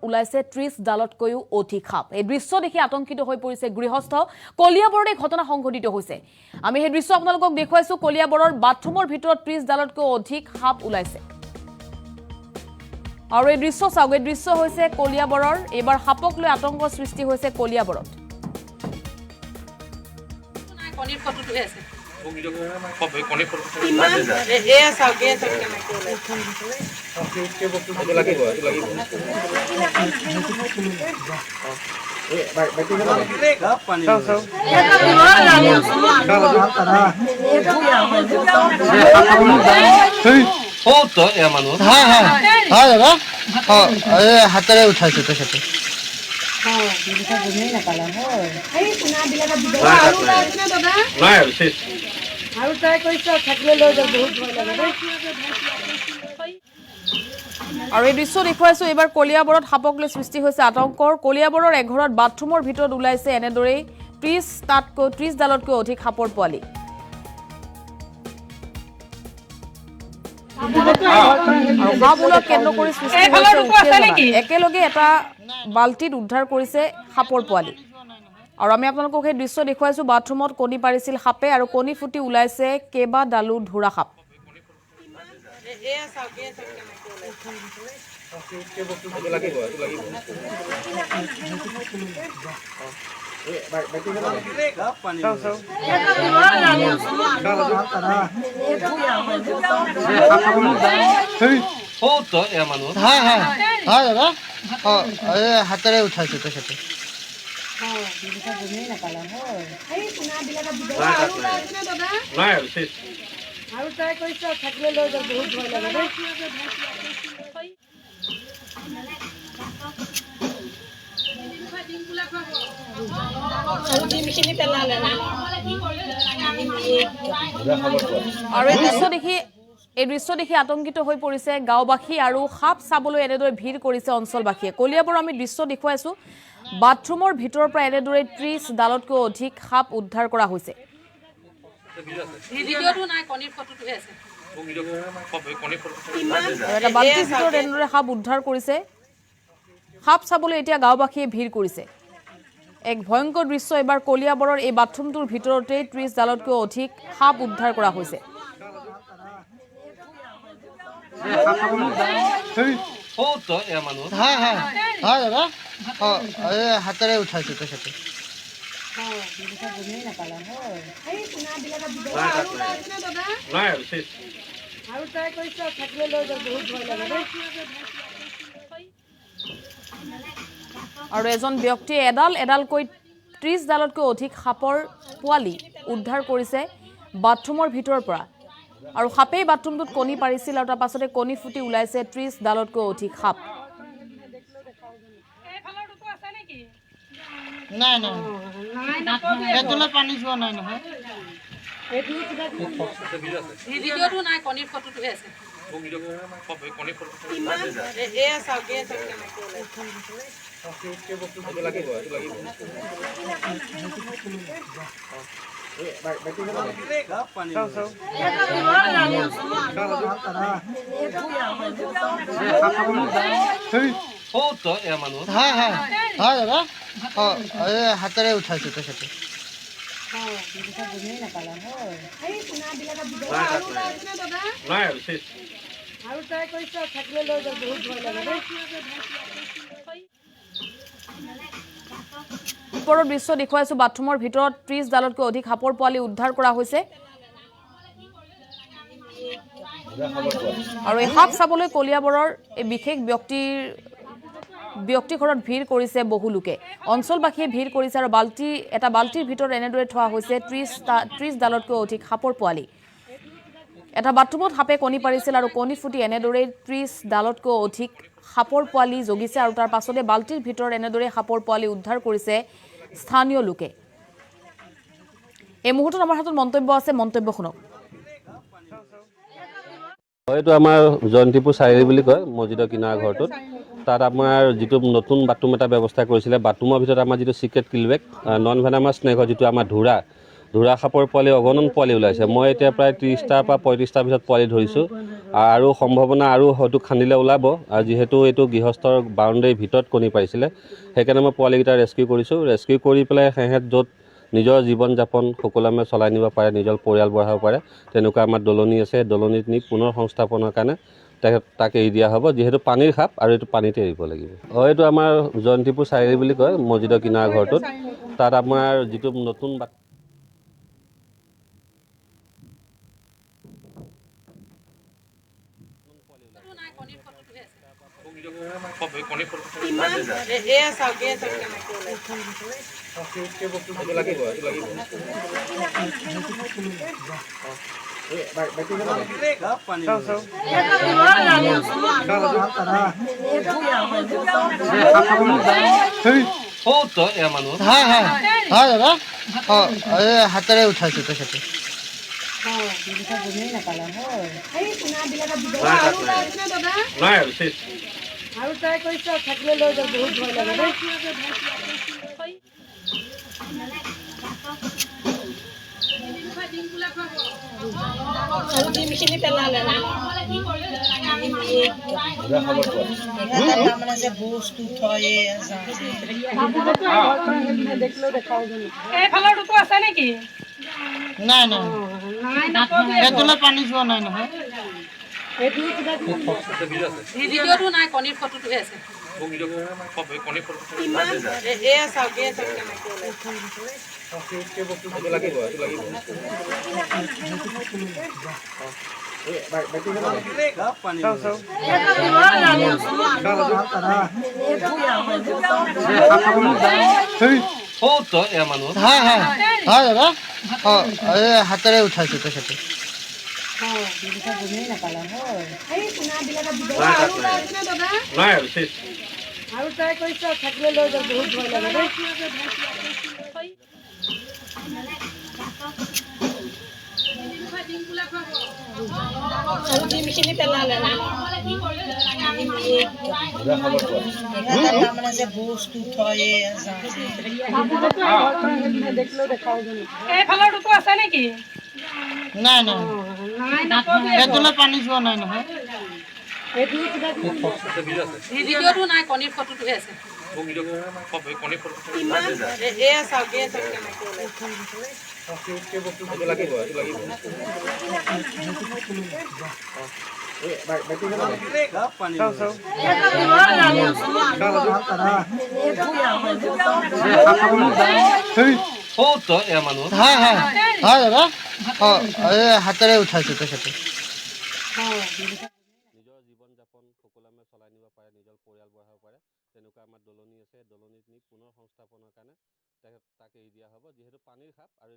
ওলাইছে 30 ডালতকৈও অধিক সাপ। এই দৃশ্য দেখি আতংকিত হৈ পৰিছে গৃহস্থ। কলিয়াবৰত এই ঘটনা সংঘটিত হৈছে। আমি এই দৃশ্য আপোনালোকক দেখুৱাইছো। কলিয়াবৰৰ বাথৰুমৰ ভিতৰত 30 ডালতকৈ অধিক সাপ ওলাইছে। আৰু এই দৃশ্য চাওক, এই দৃশ্য হৈছে কলিয়াবৰৰ। এবাৰ সাপক লৈ আতংক সৃষ্টি হৈছে কলিয়াবৰত। কণীৰ ফটোটোহে আছে। হাতেৰে উঠাইছে তেখেতে। আৰু এই দৃশ্য দেখুৱাইছো। এইবাৰ কলিয়াবৰত সাপক লৈ সৃষ্টি হৈছে আতংকৰ। কলিয়াবৰৰ এঘৰত বাথৰুমৰ ভিতৰত ওলাইছে এনেদৰেই 30 ডালতকৈ অধিক সাপৰ পোৱালি। আৰু সাপবোৰক কেন্দ্ৰ কৰি সৃষ্টি হৈছে একেলগে এটা বাল্টিত উদ্ধাৰ কৰিছে সাপৰ পোৱালি। আৰু আমি আপোনালোকক সেই দৃশ্য দেখুৱাইছো। বাথৰুমত কণী পাৰিছিল সাপে আৰু কণী ফুটি ওলাইছে কেইবাডালো ধোৰা সাপ। হাতেৰে উঠাইছে তেখেতে। আৰু এই দৃশ্য দেখি আতংকিত হৈ পৰিছে গাঁওবাসী আৰু সাপ চাবলৈ এনেদৰে ভিৰ কৰিছে অঞ্চলবাসীয়ে। কলিয়াবৰ আমি দৃশ্য দেখুৱাইছো। বাথৰুমৰ ভিতৰৰ পৰা এনেদৰে 30 ডালতকৈ অধিক সাপ উদ্ধাৰ কৰা হৈছে। এটা বাল্টিৰ ভিতৰত এনেদৰে সাপ উদ্ধাৰ কৰিছে। সাপ চাবলৈ এতিয়া গাঁওবাসীয়ে ভিৰ কৰিছে। এক ভয়ংকৰ দৃশ্য। এবাৰ কলিয়াবৰৰ এই বাথৰুমটোৰ ভিতৰতে 30 ডালতকৈ অধিক সাপ উদ্ধাৰ কৰা হৈছে। হাতেৰে উঠাইছে তেখেতে। আৰু এজন ব্যক্তিয়ে এডালকৈ 30 ডালতকৈ অধিক সাপৰ পোৱালি উদ্ধাৰ কৰিছে বাথৰুমৰ ভিতৰৰ পৰা। আৰু সাপেই বাথৰুমটোত কণী পাৰিছিল আৰু তাৰ পাছতে কণী ফুটি ওলাইছে 30 ডালতকৈ অধিক সাপ। পানী যোৱা নাই নহয়। ভিডিঅ'টো নাই, কণীৰ ফটোটোহে আছে। হাতেৰে উঠাইছে তেখেতে। ওপৰৰ দৃশ্য দেখুৱাইছো। বাথৰুমৰ ভিতৰত 30 ডালতকৈ অধিক সাপৰ পোৱালি উদ্ধাৰ কৰা হৈছে। আৰু এই সাপ চাবলৈ কলিয়াবৰৰ এই বিশেষ ব্যক্তি ঘৰত ভিৰ কৰিছে বহু লোকে। অঞ্চলবাসীয়ে ভিৰ কৰিছে আৰু এটা বাল্টিৰ ভিতৰত এনেদৰে থোৱা হৈছে 30 ডালতকৈ অধিক সাপৰ পোৱালি। এটা বাথৰুমত সাপে কণী পাৰিছিল আৰু কণী ফুটি এনেদৰে 30 ডালতকৈ অধিক সাপৰ পোৱালি জগিছে। আৰু তাৰ পাছতে বাল্টিৰ ভিতৰত এনেদৰে সাপৰ পোৱালি উদ্ধাৰ কৰিছে স্থানীয় লোকে। এই মুহূৰ্তত আমাৰ হাতত মন্তব্য আছে, মন্তব্য শুনক। এইটো আমাৰ জয়ন্তীপুৰ চাৰিআলি বুলি কয়, মছজিদৰ কিনাৰ ঘৰটোত। তাত আমাৰ যিটো নতুন বাথৰুম এটা ব্যৱস্থা কৰিছিলে, বাথৰুমৰ ভিতৰত আমাৰ যিটো চিক্ৰেট কিলবেগ নন ভেনামাছ স্নেক হয়, যিটো আমাৰ ধোৰা ধোৰা সাপৰ পোৱালি অগণন পোৱালি ওলাইছে। মই এতিয়া প্ৰায় 30টাৰ পৰা 35টাৰ ভিতৰত পোৱালি ধৰিছোঁ আৰু সম্ভাৱনা আৰু হয়তো খান্দিলে ওলাব। আৰু যিহেতু এইটো গৃহস্থৰ বাউণ্ডেৰীৰ ভিতৰত কণী পাৰিছিলে, সেইকাৰণে মই পোৱালিকেইটা ৰেস্কিউ কৰিছোঁ। ৰেস্কিউ কৰি পেলাই সিহঁত য'ত নিজৰ জীৱন যাপন সুকলমে চলাই নিব পাৰে, নিজৰ পৰিয়াল বঢ়াব পাৰে, তেনেকুৱা আমাৰ দলনি আছে। দলনিত নি পুনৰ সংস্থাপনৰ কাৰণে তাক এৰি দিয়া হ'ব, যিহেতু পানীৰ সাপ আৰু এইটো পানীতে এৰিব লাগিব। এইটো আমাৰ জয়ন্তীপুৰ চাৰিআলি বুলি কয়, মছজিদৰ কিনাৰ ঘৰটোত। তাত আমাৰ যিটো নতুন নাই কণীৰ ফটোটোহে আছে হয় হয় হয় দাদা, হাতেৰে উঠাইছোঁ তেখেতে। আৰু ট্ৰাই কৰিছে থাকিলে লৈ যাব, বহুত ভয় লাগে দেই। ডিমখিনি পেলালে তাৰমানে যে বস্তু থয় এইফালৰটোতো আছে নেকি? নাই নাই, সেইটোলৈ পানী যোৱা নাই নহয়। ভিডিঅ'টো নাই, কণীৰ ফটোটোহে আছে। হয় হয় হয় দাদা, হাতেৰে উঠাইছোঁ তেখেতে। আৰু ট্ৰাই কৰিছে থাকিলে লৈ যাব, বহুত ভয় লাগে দেই। ডিমখিনি পেলালে তাৰমানে যে বস্তু থয় এইফালৰটোতো আছে নেকি? নাই নাই, সেইটোলৈ পানী যোৱা নাই নহয়। ভিডিঅ'টো নাই, কণীৰ ফটোটোহে আছে। হয় হয় হয় দাদা, হাতেৰে উঠাইছোঁ তেখেতে। নিজৰ জীৱন যাপন সুকলমে চলাই নিব পাৰে, নিজৰ পৰিয়াল বঢ়াব পাৰে, তেনেকুৱা আমাৰ দলনি আছে। দলনিত নি পুনৰ সংস্থাপনৰ কাৰণে তাক এৰি দিয়া হ'ব, যিহেতু পানীৰ সাপ আৰু